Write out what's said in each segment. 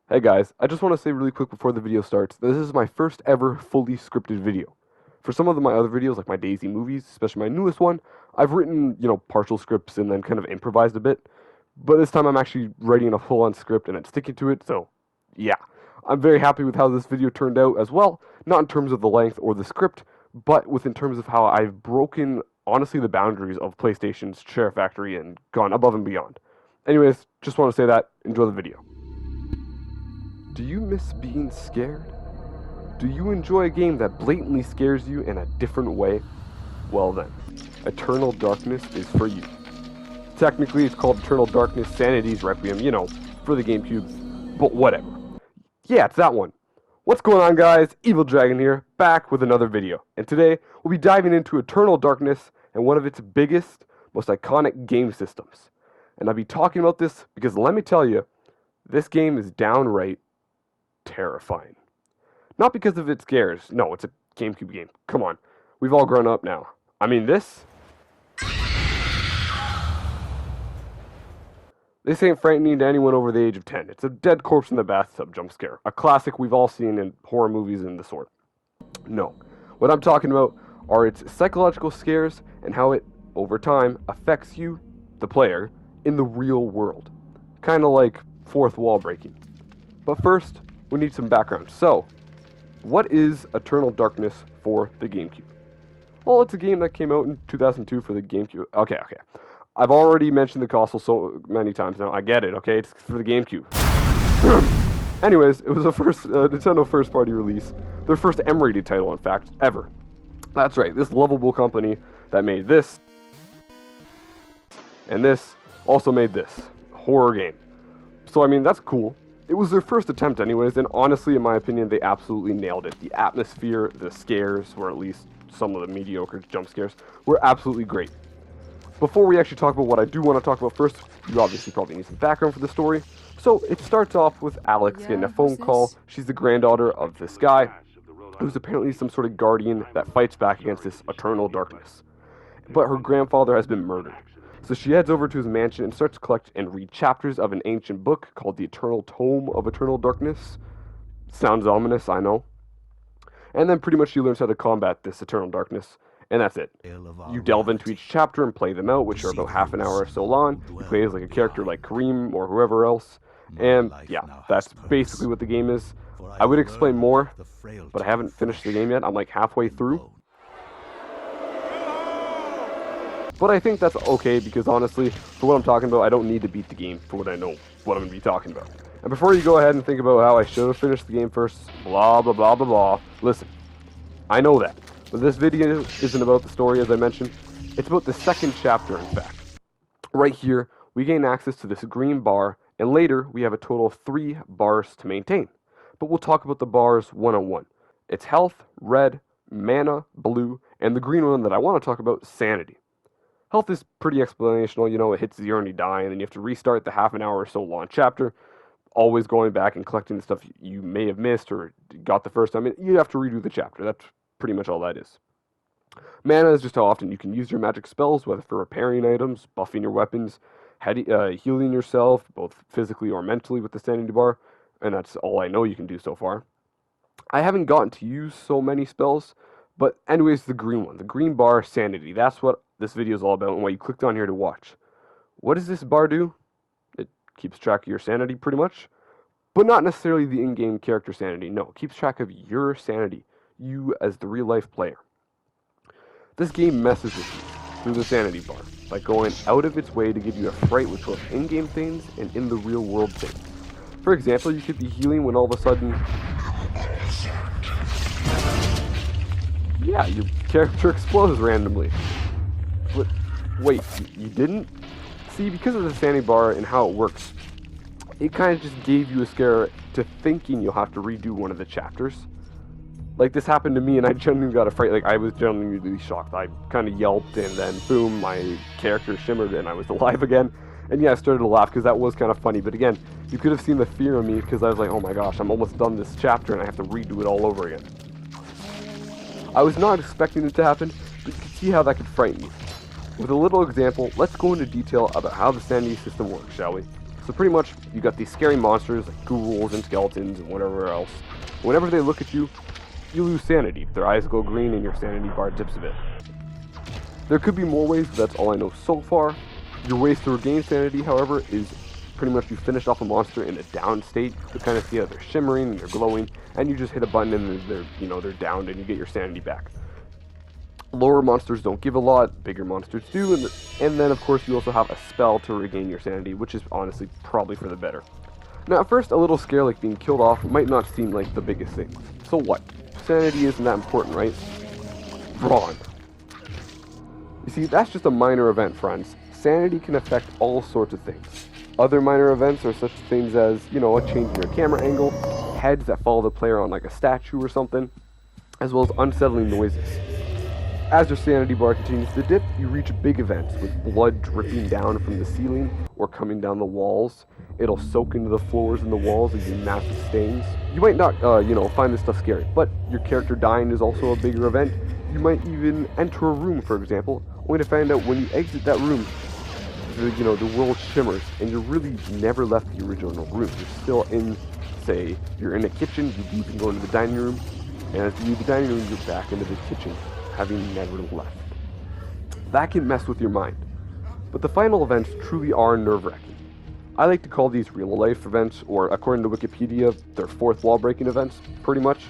Hey guys, I just want to say really quick before the video starts, this is my first ever fully scripted video. For some of my other videos, like my Daisy movies, especially my newest one, I've written, partial scripts and then kind of improvised a bit. But this time I'm actually writing a full-on script and I'm sticking to it, so yeah. I'm very happy with how this video turned out as well, not in terms of the length or the script, but in terms of how I've broken, honestly, the boundaries of PlayStation's Share Factory and gone above and beyond. Anyways, just want to say that. Enjoy the video. Do you miss being scared? Do you enjoy a game that blatantly scares you in a different way? Well then, Eternal Darkness is for you. Technically, it's called Eternal Darkness Sanity's Requiem, for the GameCube, but whatever. Yeah, it's that one. What's going on, guys? Evil Dragon here, back with another video. And today, we'll be diving into Eternal Darkness and one of its biggest, most iconic game systems. And I'll be talking about this because let me tell you, this game is downright terrifying. Not because of its scares. No, it's a GameCube game. Come on. We've all grown up now. I mean, this ain't frightening to anyone over the age of 10. It's a dead corpse in the bathtub jump scare. A classic we've all seen in horror movies and the sort. No. What I'm talking about are its psychological scares and how it, over time, affects you, the player, in the real world. Kind of like fourth wall breaking. But first, we need some background. So, what is Eternal Darkness for the GameCube? Well, it's a game that came out in 2002 for the GameCube. Okay. I've already mentioned the console so many times now. I get it, okay? It's for the GameCube. Anyways, it was a Nintendo first-party release. Their first M-rated title, in fact, ever. That's right, this lovable company that made this, and this, also made this. Horror game. So, I mean, that's cool. It was their first attempt anyways, and honestly, in my opinion, they absolutely nailed it. The atmosphere, the scares, or at least some of the mediocre jump scares, were absolutely great. Before we actually talk about what I do want to talk about first, you obviously probably need some background for the story. So, it starts off with Alex getting a phone call. She's the granddaughter of this guy, who's apparently some sort of guardian that fights back against this eternal darkness. But her grandfather has been murdered. So she heads over to his mansion and starts to collect and read chapters of an ancient book called the Eternal Tome of Eternal Darkness. Sounds ominous, I know. And then pretty much she learns how to combat this Eternal Darkness, and that's it. You delve into each chapter and play them out, which are about half an hour or so long. You play as like a character like Kareem or whoever else. And yeah, that's basically what the game is. I would explain more, but I haven't finished the game yet. I'm like halfway through. But I think that's okay because honestly, for what I'm talking about, I don't need to beat the game for what I know what I'm going to be talking about. And before you go ahead and think about how I should have finished the game first, blah, blah, blah, blah, blah, listen, I know that. But this video isn't about the story, as I mentioned. It's about the second chapter, in fact. Right here, we gain access to this green bar, and later, we have a total of 3 bars to maintain. But we'll talk about the bars one-on-one. It's health, red, mana, blue, and the green one that I want to talk about, sanity. Health is pretty explanational, it hits 0 and you die, and then you have to restart the half an hour or so long chapter, always going back and collecting the stuff you may have missed or got the first time. You have to redo the chapter. That's pretty much all that is. Mana is just how often you can use your magic spells, whether for repairing items, buffing your weapons, healing yourself, both physically or mentally with the sanity bar, and that's all I know you can do so far. I haven't gotten to use so many spells, but anyways, the green one, the green bar, sanity, that's what this video is all about and why you clicked on here to watch. What does this bar do? It keeps track of your sanity pretty much, but not necessarily the in-game character sanity. No, it keeps track of your sanity, you as the real-life player. This game messes with you through the sanity bar by going out of its way to give you a fright with both in-game things and in the real-world things. For example, you could be healing when all of a sudden, yeah, your character explodes randomly. But wait, you didn't? See, because of the sanity bar and how it works, it kind of just gave you a scare to thinking you'll have to redo one of the chapters. Like, this happened to me and I genuinely got a fright. Like, I was genuinely shocked. I kind of yelped and then boom, my character shimmered and I was alive again. And yeah, I started to laugh because that was kind of funny. But again, you could have seen the fear in me because I was like, oh my gosh, I'm almost done this chapter and I have to redo it all over again. I was not expecting it to happen, but you can see how that could frighten you. With a little example, let's go into detail about how the sanity system works, shall we? So pretty much, you got these scary monsters like ghouls and skeletons and whatever else. Whenever they look at you, you lose sanity. Their eyes go green and your sanity bar dips a bit. There could be more ways, but that's all I know so far. Your ways to regain sanity, however, is pretty much you finish off a monster in a down state. You kind of see that they're shimmering and they're glowing, and you just hit a button and they're downed and you get your sanity back. Lower monsters don't give a lot, bigger monsters do, and then of course you also have a spell to regain your sanity, which is honestly probably for the better. Now at first, a little scare like being killed off might not seem like the biggest thing. So what? Sanity isn't that important, right? Wrong. You see, that's just a minor event, friends. Sanity can affect all sorts of things. Other minor events are such things as, a change in your camera angle, heads that follow the player on like a statue or something, as well as unsettling noises. As your sanity bar continues to dip, you reach big events with blood dripping down from the ceiling or coming down the walls. It'll soak into the floors and the walls, leaving massive stains. You might not, find this stuff scary, but your character dying is also a bigger event. You might even enter a room, for example, only to find out when you exit that room, the world shimmers, and you're really never left the original room. You're still in, say, you're in a kitchen, you leave and go into the dining room, and as you leave the dining room, you're back into the kitchen, having never left. That can mess with your mind. But the final events truly are nerve-wracking. I like to call these real-life events, or according to Wikipedia, they're fourth wall-breaking events, pretty much.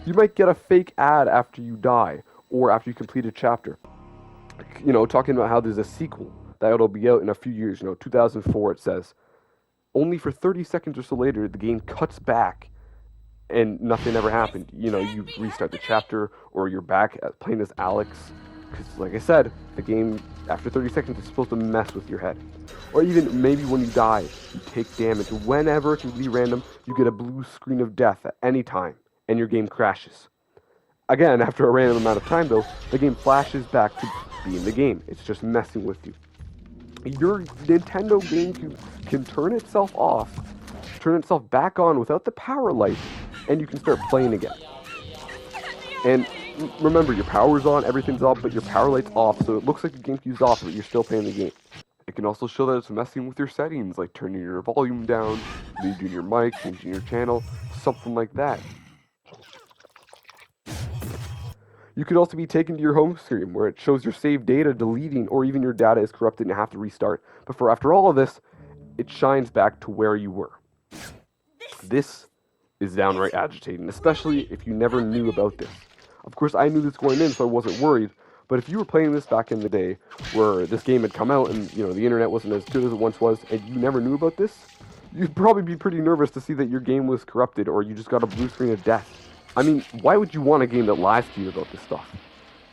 You might get a fake ad after you die, or after you complete a chapter. Talking about how there's a sequel that'll be out in a few years, 2004 it says. Only for 30 seconds or so later, the game cuts back and nothing ever happened. You restart the chapter, or you're back playing as Alex. Because, like I said, the game, after 30 seconds, is supposed to mess with your head. Or even, maybe when you die, you take damage. Whenever, completely random, you get a blue screen of death at any time, and your game crashes. Again, after a random amount of time, though, the game flashes back to being the game. It's just messing with you. Your Nintendo GameCube can turn itself off, turn itself back on without the power light, and you can start playing again. And remember, your power's on, everything's off, but your power light's off, so it looks like the GameCube's off, but you're still playing the game. It can also show that it's messing with your settings, like turning your volume down, muting your mic, changing your channel, something like that. You could also be taken to your home screen, where it shows your saved data deleting, or even your data is corrupted and you have to restart. But after all of this, it shines back to where you were. This is downright agitating, especially if you never knew about this. Of course, I knew this going in, so I wasn't worried. But if you were playing this back in the day, where this game had come out and the internet wasn't as good as it once was, and you never knew about this, you'd probably be pretty nervous to see that your game was corrupted, or you just got a blue screen of death. I mean, why would you want a game that lies to you about this stuff?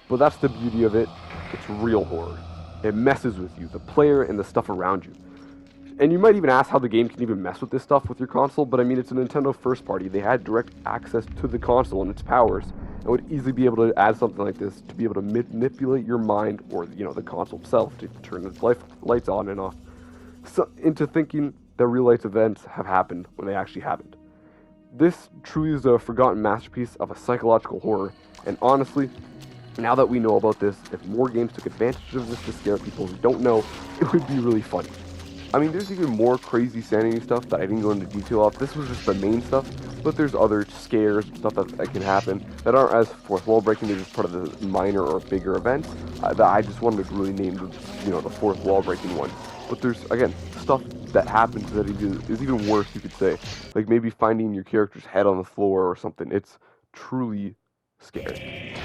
But that's the beauty of it. It's real horror. It messes with you, the player and the stuff around you. And you might even ask how the game can even mess with this stuff with your console, but I mean, it's a Nintendo first party. They had direct access to the console and its powers, and would easily be able to add something like this to be able to manipulate your mind, or the console itself, to turn its lights on and off, into thinking that real-life events have happened when they actually haven't. This truly is a forgotten masterpiece of a psychological horror, and honestly, now that we know about this, if more games took advantage of this to scare people who don't know, it would be really funny. I mean, there's even more crazy sanity stuff that I didn't go into detail of. This was just the main stuff, but there's other scares and stuff that can happen that aren't as fourth wall breaking. They're just part of the minor or bigger events that I just wanted to really name the fourth wall breaking one. But there's, again, stuff that happens that is even worse, you could say. Like maybe finding your character's head on the floor or something. It's truly scary.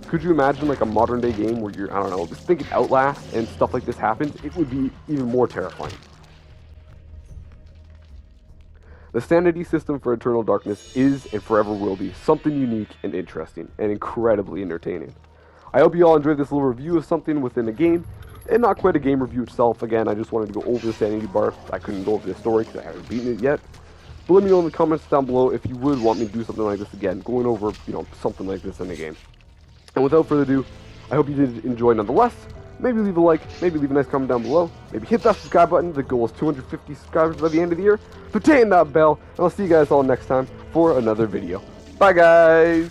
Could you imagine like a modern day game where you're, I don't know, just think of Outlast and stuff like this happens? It would be even more terrifying. The sanity system for Eternal Darkness is, and forever will be, something unique and interesting, and incredibly entertaining. I hope you all enjoyed this little review of something within a game, and not quite a game review itself. Again, I just wanted to go over the sanity bar. I couldn't go over the story because I haven't beaten it yet. But let me know in the comments down below if you would want me to do something like this again, going over, something like this in a game. And without further ado, I hope you did enjoy nonetheless. Maybe leave a like, maybe leave a nice comment down below, maybe hit that subscribe button. The goal is 250 subscribers by the end of the year. So dang that bell, and I'll see you guys all next time for another video. Bye, guys.